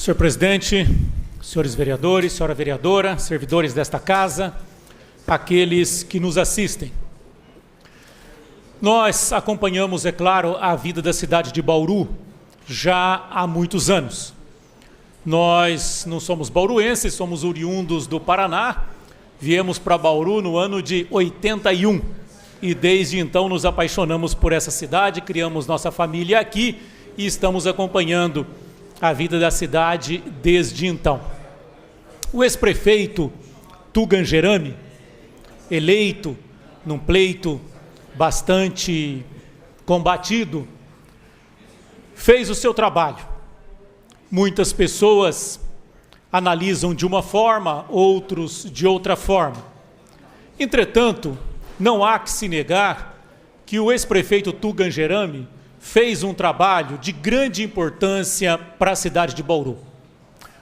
Senhor presidente, senhores vereadores, senhora vereadora, servidores desta casa, aqueles que nos assistem. Nós acompanhamos, é claro, a vida da cidade de Bauru já há muitos anos. Nós não somos bauruenses, somos oriundos do Paraná, viemos para Bauru no ano de 81 e desde então nos apaixonamos por essa cidade, criamos nossa família aqui e estamos acompanhando a vida da cidade desde então. O ex-prefeito Tugan Gerami, eleito num pleito bastante combatido, fez o seu trabalho. Muitas pessoas analisam de uma forma, outros de outra forma. Entretanto, não há que se negar que o ex-prefeito Tugan Gerami fez um trabalho de grande importância para a cidade de Bauru.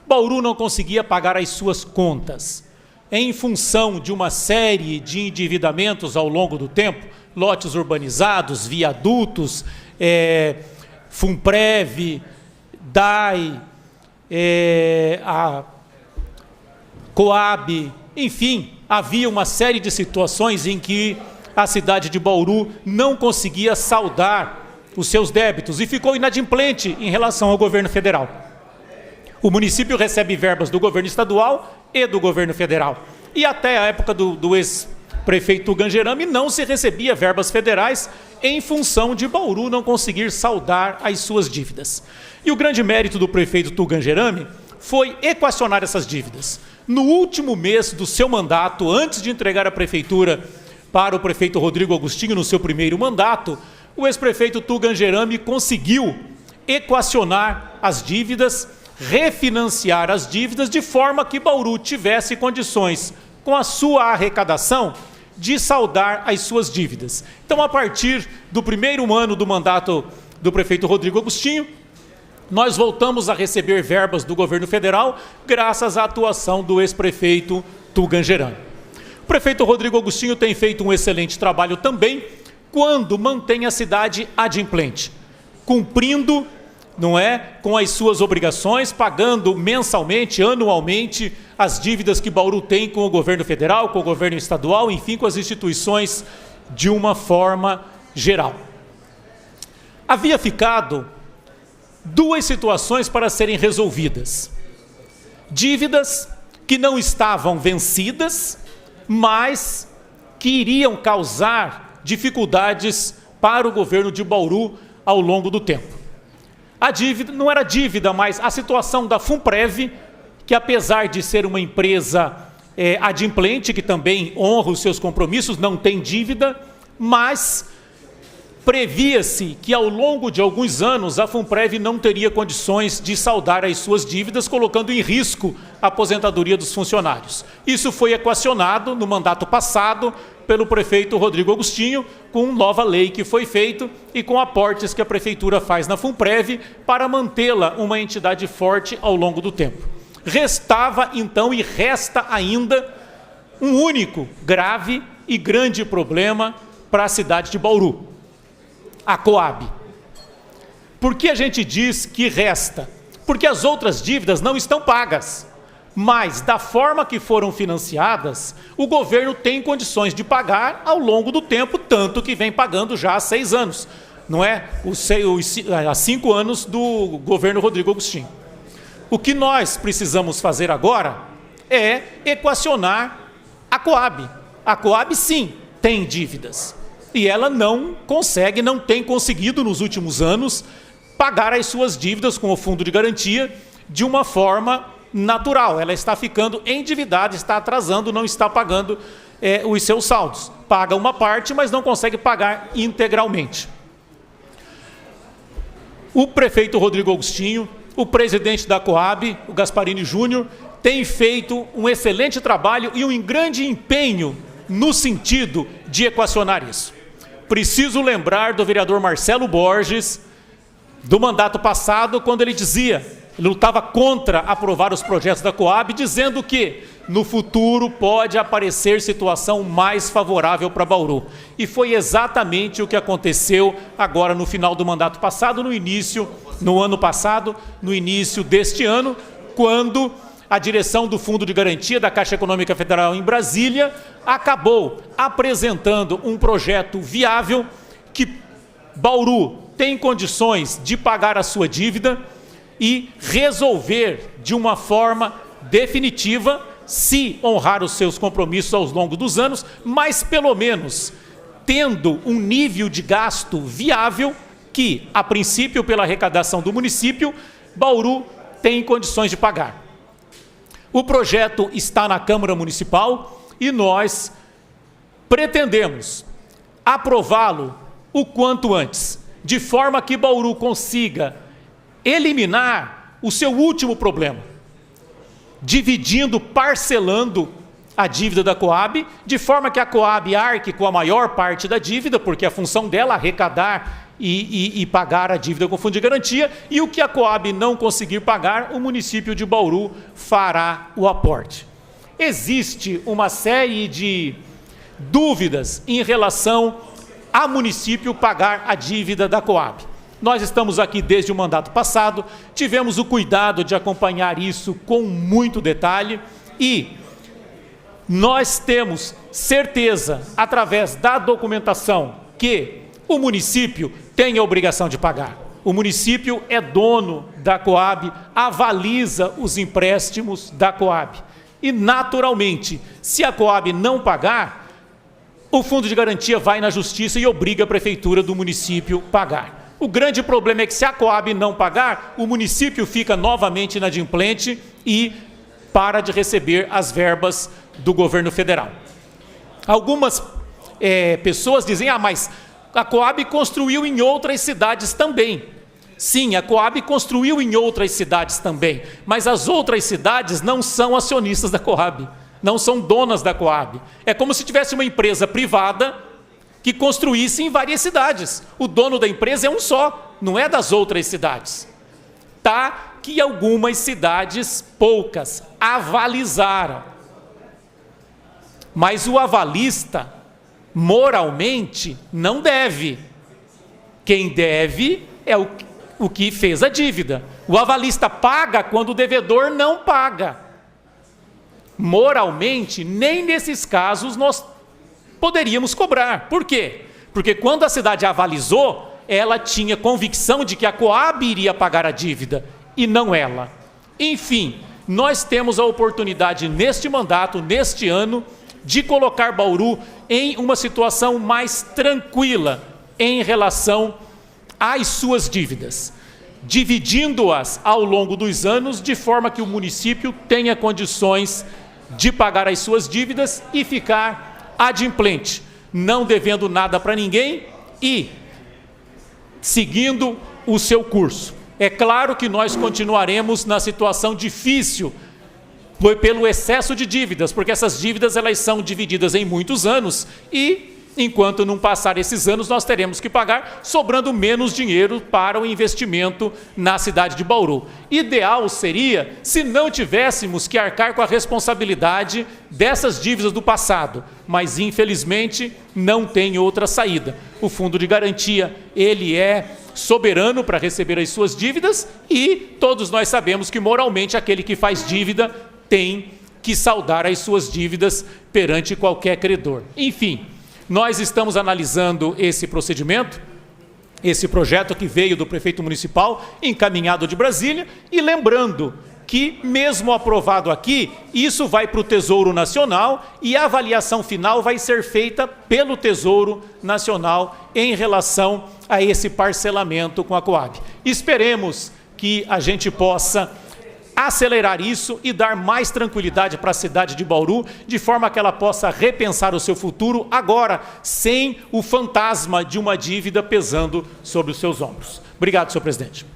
Bauru não conseguia pagar as suas contas. Em função de uma série de endividamentos ao longo do tempo, lotes urbanizados, viadutos, Funprev, DAI, a Coab, enfim, havia uma série de situações em que a cidade de Bauru não conseguia saldar os seus débitos e ficou inadimplente em relação ao governo federal. O município recebe verbas do governo estadual e do governo federal. E até a época do ex-prefeito Tugan Gerami não se recebia verbas federais em função de Bauru não conseguir saldar as suas dívidas. E o grande mérito do prefeito Tugan Gerami foi equacionar essas dívidas. No último mês do seu mandato, antes de entregar a prefeitura para o prefeito Rodrigo Agostinho no seu primeiro mandato, o ex-prefeito Tugan Gerami conseguiu equacionar as dívidas, refinanciar as dívidas de forma que Bauru tivesse condições, com a sua arrecadação, de saldar as suas dívidas. Então, a partir do primeiro ano do mandato do prefeito Rodrigo Agostinho, nós voltamos a receber verbas do governo federal, graças à atuação do ex-prefeito Tugan Gerami. O prefeito Rodrigo Agostinho tem feito um excelente trabalho também, quando mantém a cidade adimplente, cumprindo, com as suas obrigações, pagando mensalmente, anualmente, as dívidas que Bauru tem com o governo federal, com o governo estadual, enfim, com as instituições de uma forma geral. Havia ficado duas situações para serem resolvidas. Dívidas que não estavam vencidas, mas que iriam causar dificuldades para o governo de Bauru ao longo do tempo. A dívida não era dívida, mas a situação da Funprev, que apesar de ser uma empresa adimplente, que também honra os seus compromissos, não tem dívida, mas previa-se que ao longo de alguns anos a Funprev não teria condições de saldar as suas dívidas, colocando em risco a aposentadoria dos funcionários. Isso foi equacionado no mandato passado pelo prefeito Rodrigo Agostinho, com nova lei que foi feita e com aportes que a prefeitura faz na Funprev para mantê-la uma entidade forte ao longo do tempo. Restava então e resta ainda um único grave e grande problema para a cidade de Bauru: a Coab. Por que a gente diz que resta? Porque as outras dívidas não estão pagas, mas da forma que foram financiadas, o governo tem condições de pagar ao longo do tempo, tanto que vem pagando já há 6 anos, não é? Há 5 anos do governo Rodrigo Agostinho. O que nós precisamos fazer agora é equacionar a Coab. A Coab, sim, tem dívidas. E ela não consegue, não tem conseguido nos últimos anos pagar as suas dívidas com o fundo de garantia de uma forma natural. Ela está ficando endividada, está atrasando, não está pagando os seus saldos. Paga uma parte, mas não consegue pagar integralmente. O prefeito Rodrigo Agostinho, o presidente da Coab, o Gasparini Júnior, tem feito um excelente trabalho e um grande empenho no sentido de equacionar isso. Preciso lembrar do vereador Marcelo Borges, do mandato passado, quando ele dizia, ele lutava contra aprovar os projetos da Coab, dizendo que no futuro pode aparecer situação mais favorável para Bauru. E foi exatamente o que aconteceu agora no final do mandato passado, no ano passado, no início deste ano, quando a direção do Fundo de Garantia da Caixa Econômica Federal em Brasília acabou apresentando um projeto viável que Bauru tem condições de pagar a sua dívida e resolver de uma forma definitiva, se honrar os seus compromissos ao longo dos anos, mas pelo menos tendo um nível de gasto viável que, a princípio, pela arrecadação do município, Bauru tem condições de pagar. O projeto está na Câmara Municipal e nós pretendemos aprová-lo o quanto antes, de forma que Bauru consiga eliminar o seu último problema, dividindo, parcelando a dívida da Coab, de forma que a Coab arque com a maior parte da dívida, porque a função dela é arrecadar e pagar a dívida com fundo de garantia, e o que a Coab não conseguir pagar, o município de Bauru fará o aporte. Existe uma série de dúvidas em relação a município pagar a dívida da Coab. Nós estamos aqui desde o mandato passado, tivemos o cuidado de acompanhar isso com muito detalhe e nós temos certeza, através da documentação, que o município tem a obrigação de pagar. O município é dono da Coab, avaliza os empréstimos da Coab. E, naturalmente, se a Coab não pagar, o Fundo de Garantia vai na Justiça e obriga a Prefeitura do município a pagar. O grande problema é que, se a Coab não pagar, o município fica novamente inadimplente e para de receber as verbas do governo federal. Algumas pessoas dizem, mas a Coab construiu em outras cidades também. Sim, a Coab construiu em outras cidades também, mas as outras cidades não são acionistas da Coab, não são donas da Coab. É como se tivesse uma empresa privada que construísse em várias cidades. O dono da empresa é um só, não é das outras cidades. Tá que algumas cidades, poucas, avalizaram. Mas o avalista, moralmente, não deve. Quem deve é o que fez a dívida. O avalista paga quando o devedor não paga. Moralmente, nem nesses casos nós poderíamos cobrar. Por quê? Porque quando a cidade avalizou, ela tinha convicção de que a Coab iria pagar a dívida, e não ela. Enfim, nós temos a oportunidade neste mandato, neste ano, de colocar Bauru em uma situação mais tranquila em relação às suas dívidas, dividindo-as ao longo dos anos, de forma que o município tenha condições de pagar as suas dívidas e ficar adimplente, não devendo nada para ninguém e seguindo o seu curso. É claro que nós continuaremos na situação difícil pelo excesso de dívidas, porque essas dívidas elas são divididas em muitos anos e, enquanto não passar esses anos, nós teremos que pagar, sobrando menos dinheiro para o investimento na cidade de Bauru. Ideal seria se não tivéssemos que arcar com a responsabilidade dessas dívidas do passado, mas infelizmente não tem outra saída. O Fundo de Garantia, ele é soberano para receber as suas dívidas e todos nós sabemos que moralmente aquele que faz dívida tem que saldar as suas dívidas perante qualquer credor. Enfim, nós estamos analisando esse procedimento, esse projeto que veio do prefeito municipal, encaminhado de Brasília, e lembrando que, mesmo aprovado aqui, isso vai para o Tesouro Nacional e a avaliação final vai ser feita pelo Tesouro Nacional em relação a esse parcelamento com a Coab. Esperemos que a gente possa acelerar isso e dar mais tranquilidade para a cidade de Bauru, de forma que ela possa repensar o seu futuro agora, sem o fantasma de uma dívida pesando sobre os seus ombros. Obrigado, senhor presidente.